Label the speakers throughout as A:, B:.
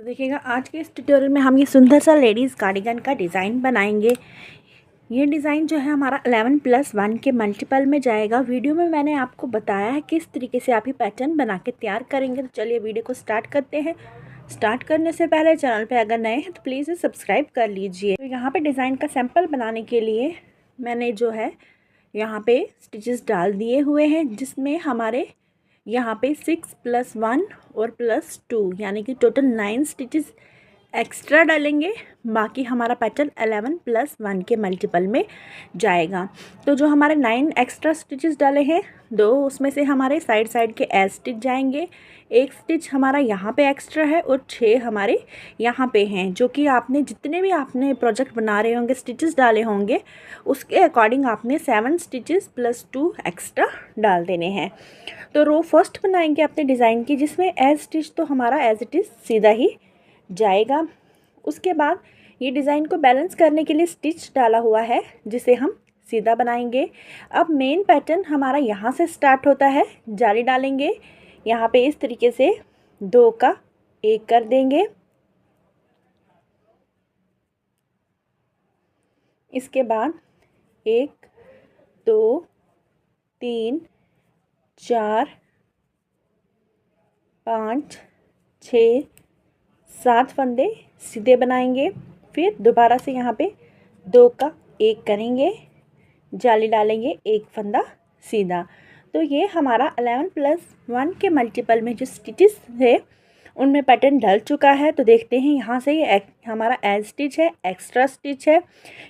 A: तो देखिएगा आज के इस ट्यूटोरियल में हम ये सुंदर सा लेडीज़ कार्डिगन का डिज़ाइन बनाएंगे। ये डिज़ाइन जो है हमारा 11+1 के मल्टीपल में जाएगा। वीडियो में मैंने आपको बताया है किस तरीके से आप ये पैटर्न बना के तैयार करेंगे। तो चलिए वीडियो को स्टार्ट करते हैं। स्टार्ट करने से पहले चैनल पे अगर नए हैं तो प्लीज़ सब्सक्राइब कर लीजिए। तो यहाँ पे डिज़ाइन का सैंपल बनाने के लिए मैंने जो है यहाँ पे स्टिचेस डाल दिए हुए हैं, जिसमें हमारे यहाँ पे 6+1 और +2 यानी कि टोटल 9 स्टिचेस एक्स्ट्रा डालेंगे। बाकी हमारा पैटर्न 11+1 के मल्टीपल में जाएगा। तो जो हमारे 9 एक्स्ट्रा स्टिचेस डाले हैं, 2 उसमें से हमारे साइड साइड के एज स्टिच जाएंगे, 1 स्टिच हमारा यहाँ पे एक्स्ट्रा है और 6 हमारे यहाँ पे हैं, जो कि आपने जितने भी आपने प्रोजेक्ट बना रहे होंगे, स्टिचेस डाले होंगे, उसके अकॉर्डिंग आपने 7 स्टिचेस +2 एक्स्ट्रा डाल देने हैं। तो रो फर्स्ट बनाएंगे अपने डिज़ाइन की, जिसमें एज स्टिच तो हमारा एज इट इज़ सीधा ही जाएगा। उसके बाद ये डिज़ाइन को बैलेंस करने के लिए स्टिच डाला हुआ है, जिसे हम सीधा बनाएंगे। अब मेन पैटर्न हमारा यहाँ से स्टार्ट होता है। जाली डालेंगे यहाँ पे इस तरीके से 2 का 1 कर देंगे। इसके बाद 1 2 3 4 5 6 7 फंदे सीधे बनाएंगे। फिर दोबारा से यहाँ पे 2 का 1 करेंगे, जाली डालेंगे, 1 फंदा सीधा। तो ये हमारा 11+1 के मल्टीपल में जो स्टिचेस है उनमें पैटर्न ढल चुका है। तो देखते हैं यहाँ से ये हमारा एज स्टिच है, एक्स्ट्रा स्टिच है।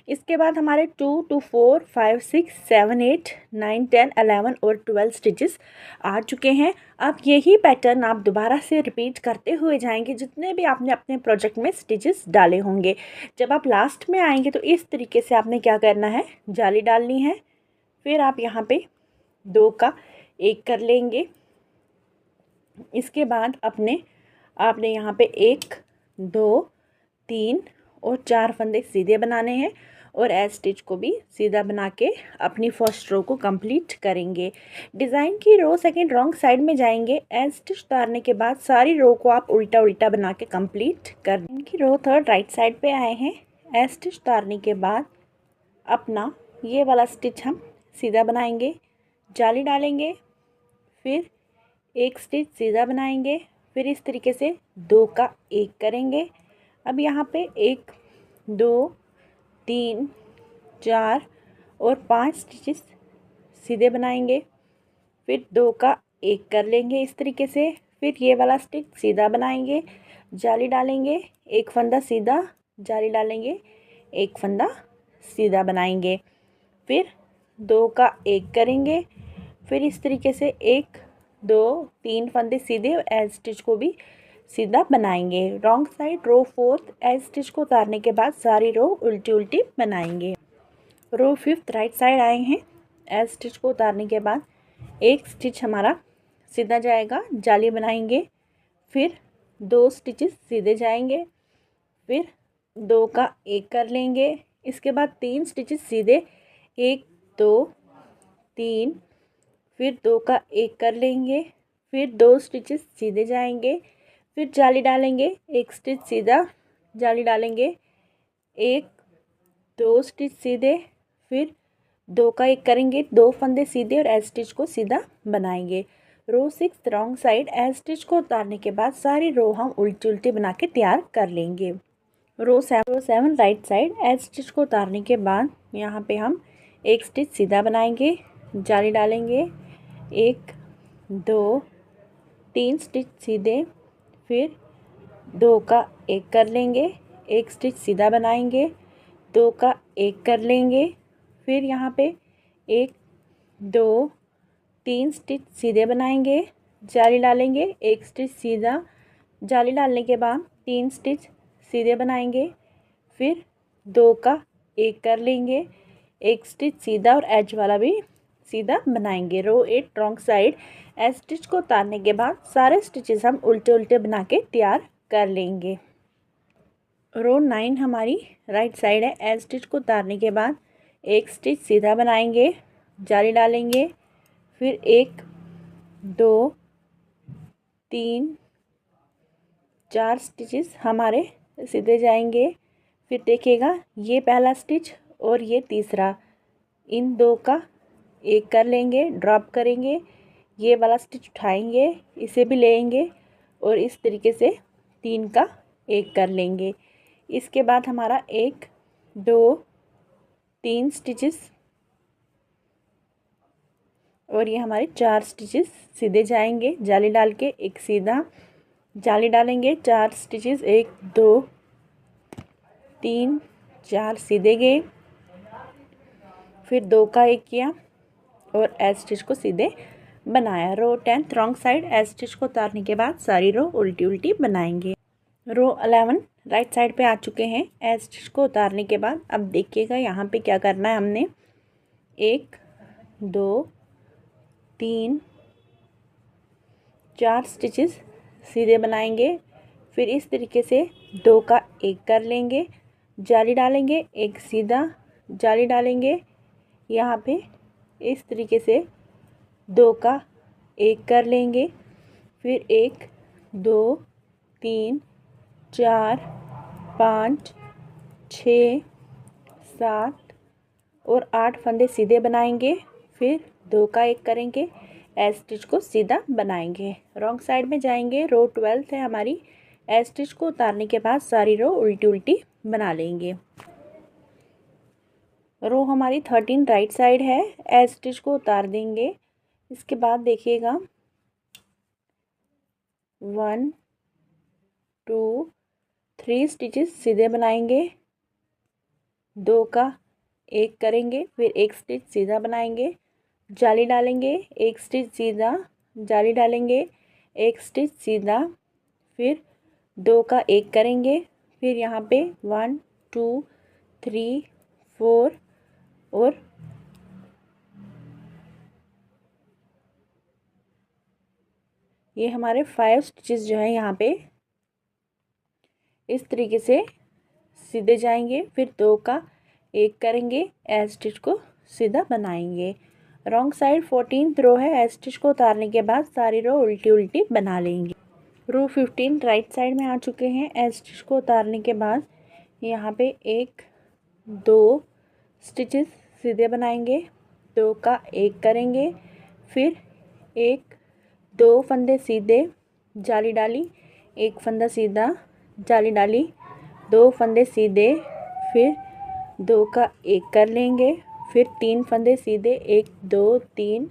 A: इसके बाद हमारे 2 2 4 5 6 7 8 9 10 11 और 12 स्टिचेस आ चुके हैं। अब यही पैटर्न आप दोबारा से रिपीट करते हुए जाएंगे, जितने भी आपने अपने प्रोजेक्ट में स्टिचेस डाले होंगे। जब आप लास्ट में आएंगे तो इस तरीके से आपने क्या करना है, जाली डालनी है। फिर आप यहाँ पे 2 का 1 कर लेंगे। इसके बाद आपने यहाँ पे 1 2 3 और 4 फंदे सीधे बनाने हैं और एज स्टिच को भी सीधा बना के अपनी फर्स्ट रो को कंप्लीट करेंगे। डिज़ाइन की रो सेकंड रॉन्ग साइड में जाएंगे। एज स्टिच उतारने के बाद सारी रो को आप उल्टा उल्टा बना के कंप्लीट कर। इनकी रो थर्ड राइट साइड पे आए हैं। एज स्टिच उतारने के बाद अपना ये वाला स्टिच हम सीधा बनाएंगे, जाली डालेंगे, फिर 1 स्टिच सीधा बनाएंगे, फिर इस तरीके से 2 का 1 करेंगे। अब यहाँ पे 1 2 3 4 और 5 स्टिचेस सीधे बनाएंगे, फिर 2 का 1 कर लेंगे इस तरीके से। फिर ये वाला स्टिच सीधा बनाएंगे, जाली डालेंगे, 1 फंदा सीधा, जाली डालेंगे, 1 फंदा सीधा बनाएंगे, फिर 2 का 1 करेंगे। फिर इस तरीके से 1 2 3 फंदे सीधे और एज स्टिच को भी सीधा बनाएंगे। Wrong side row fourth edge stitch को उतारने के बाद सारी रो उल्टी उल्टी बनाएंगे। रो फिफ्थ राइट साइड आए हैं। एज स्टिच को उतारने के बाद 1 स्टिच हमारा सीधा जाएगा, जाली बनाएंगे, फिर 2 स्टिचेस सीधे जाएंगे, फिर 2 का 1 कर लेंगे। इसके बाद 3 स्टिचेस सीधे, 1 2 3, फिर 2 का 1 कर लेंगे, फिर 2 स्टिचेस सीधे जाएंगे, फिर जाली डालेंगे, 1 स्टिच सीधा, जाली डालेंगे, 1 2 स्टिच सीधे, फिर 2 का 1 करेंगे, 2 फंदे सीधे और एज स्टिच को सीधा बनाएंगे। रो 6 रॉन्ग साइड एज स्टिच को उतारने के बाद सारी रो हम उल्टी उल्टी बना के तैयार कर लेंगे। रो 7 राइट साइड एज स्टिच को उतारने के बाद यहाँ पे हम 1 स्टिच सीधा बनाएंगे, जाली डालेंगे, 1 2 3 स्टिच सीधे, फिर 2 का 1 कर लेंगे, 1 स्टिच सीधा बनाएंगे, 2 का 1 कर लेंगे, फिर यहाँ पे 1 2 3 स्टिच सीधे बनाएंगे, जाली डालेंगे, 1 स्टिच सीधा, जाली डालने के बाद 3 स्टिच सीधे बनाएंगे, फिर 2 का 1 कर लेंगे, 1 स्टिच सीधा और एज वाला भी सीधा बनाएंगे। रो 8 रॉन्ग साइड एज स्टिच को उतारने के बाद सारे स्टिचेस हम उल्टे उल्टे बना के तैयार कर लेंगे। रो 9 हमारी राइट साइड है। एज स्टिच को उतारने के बाद 1 स्टिच सीधा बनाएंगे, जाली डालेंगे, फिर 1 2 3 4 स्टिचेस हमारे सीधे जाएंगे। फिर देखिएगा ये पहला स्टिच और ये तीसरा, इन दो का एक कर लेंगे, ड्रॉप करेंगे, ये वाला स्टिच उठाएंगे, इसे भी लेंगे और इस तरीके से 3 का एक कर लेंगे। इसके बाद हमारा 1 2 3 स्टिचेस और ये हमारे 4 स्टिचेस सीधे जाएंगे। जाली डाल के एक सीधा, जाली डालेंगे, 4 स्टिचेस, 1 2 3 4 सीधे गए। फिर 2 का एक किया और एज स्टिच को सीधे बनाया। रो 10 रॉन्ग साइड एज स्टिच को उतारने के बाद सारी रो उल्टी उल्टी बनाएंगे। रो 11 राइट साइड पे आ चुके हैं। एज स्टिच को उतारने के बाद अब देखिएगा यहाँ पे क्या करना है। हमने 1 2 3 4 स्टिचेस सीधे बनाएंगे। फिर इस तरीके से 2 का एक कर लेंगे, जाली डालेंगे, एक सीधा, जाली डालेंगे, यहाँ पे इस तरीके से 2 का एक कर लेंगे। फिर 1 2 3 4 5 6 7 और 8 फंदे सीधे बनाएंगे। फिर 2 का एक करेंगे, एज स्टिच को सीधा बनाएंगे। रॉन्ग साइड में जाएंगे। रो 12 है हमारी। एज स्टिच को उतारने के बाद सारी रो उल्टी उल्टी बना लेंगे। रो हमारी 13 राइट साइड है। एज स्टिच को उतार देंगे। इसके बाद देखिएगा 1 2 3 स्टिचेस सीधे बनाएंगे, 2 का एक करेंगे, फिर एक स्टिच सीधा बनाएंगे, जाली डालेंगे, एक स्टिच सीधा, जाली डालेंगे, एक स्टिच सीधा, फिर 2 का एक करेंगे। फिर यहाँ पे 1 2 3 4 और ये हमारे 5 स्टिचेस जो है यहाँ पे इस तरीके से सीधे जाएंगे। फिर 2 का एक करेंगे, एज स्टिच को सीधा बनाएंगे। रॉन्ग साइड 14th रो है। एज स्टिच को उतारने के बाद सारी रो उल्टी उल्टी बना लेंगे। रो 15 राइट साइड में आ चुके हैं। एज स्टिच को उतारने के बाद यहाँ पे 1 2 स्टिचेस सीधे बनाएंगे, 2 का एक करेंगे, फिर 1 2 फंदे सीधे, जाली डाली, एक फंदा सीधा, जाली डाली, 2 फंदे सीधे, फिर 2 का एक कर लेंगे, फिर 3 फंदे सीधे, 1 2 3।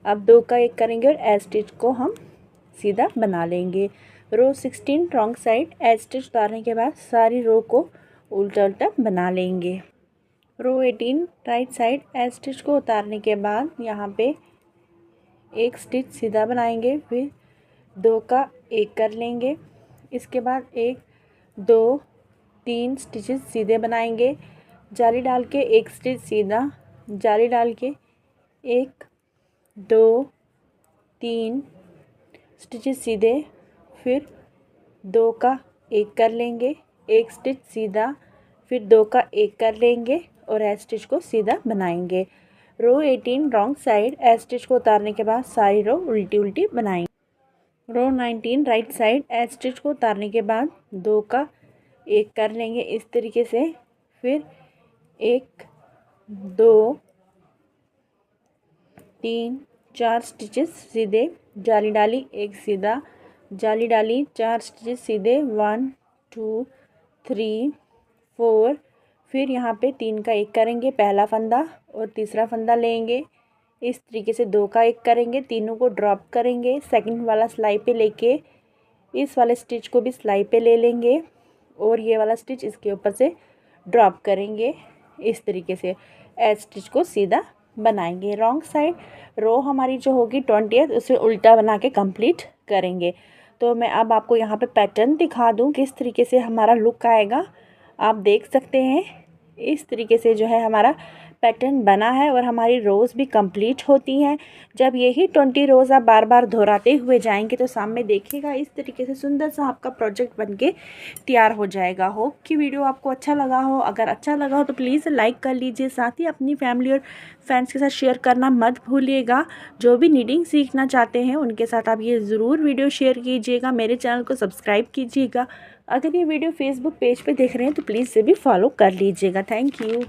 A: अब 2 का एक करेंगे और एज स्टिच को हम सीधा बना लेंगे। रो 16 रॉन्ग साइड। एज स्टिच उतारने के बाद सारी रो को उल्टा उल्टा बना लेंगे। रो 18 राइट साइड। एज स्टिच को उतारने के बाद यहाँ पे एक स्टिच सीधा बनाएंगे, फिर 2 का एक कर लेंगे। इसके बाद 1 2 3 स्टिचेस सीधे बनाएंगे, जाली डाल के एक स्टिच सीधा, जाली डाल के 1 2 3 स्टिचेस सीधे, फिर 2 का एक कर लेंगे, एक स्टिच सीधा, फिर 2 का एक कर लेंगे और एज स्टिच को सीधा बनाएंगे। रो 18 रॉन्ग साइड। एज स्टिच को उतारने के बाद सारी रो उल्टी उल्टी बनाएंगे। रो 19 राइट साइड। एज स्टिच को उतारने के बाद 2 का एक कर लेंगे इस तरीके से, फिर 1 2 3 4 स्टिचेस सीधे, जाली डाली, एक सीधा, जाली डाली, 4 स्टिचेस सीधे, 1 2 3 4। फिर यहाँ पे 3 का एक करेंगे, पहला फंदा और तीसरा फंदा लेंगे, इस तरीके से 2 का एक करेंगे, तीनों को ड्रॉप करेंगे, सेकंड वाला सिलाई पे लेके इस वाले स्टिच को भी सिलाई पे ले लेंगे और ये वाला स्टिच इसके ऊपर से ड्रॉप करेंगे। इस तरीके से एज स्टिच को सीधा बनाएंगे। रॉन्ग साइड रो हमारी जो होगी 20th उसे उल्टा बना के कंप्लीट करेंगे। तो मैं अब आपको यहाँ पे पैटर्न दिखा दूँ किस तरीके से हमारा लुक आएगा। आप देख सकते हैं इस तरीके से जो है हमारा पैटर्न बना है और हमारी रोज़ भी कंप्लीट होती हैं। जब यही 20 रोज़ आप बार बार दोहराते हुए जाएंगे तो सामने देखिएगा इस तरीके से सुंदर सा आपका प्रोजेक्ट बनके तैयार हो जाएगा। होप कि वीडियो आपको अच्छा लगा हो। अगर अच्छा लगा हो तो प्लीज़ लाइक कर लीजिए, साथ ही अपनी फैमिली और फ्रेंड्स के साथ शेयर करना मत भूलिएगा। जो भी नीडिंग सीखना चाहते हैं उनके साथ आप ये ज़रूर वीडियो शेयर कीजिएगा। मेरे चैनल को सब्सक्राइब कीजिएगा। अगर ये वीडियो फेसबुक पेज पे देख रहे हैं तो प्लीज़ से भी फॉलो कर लीजिएगा। Thank you.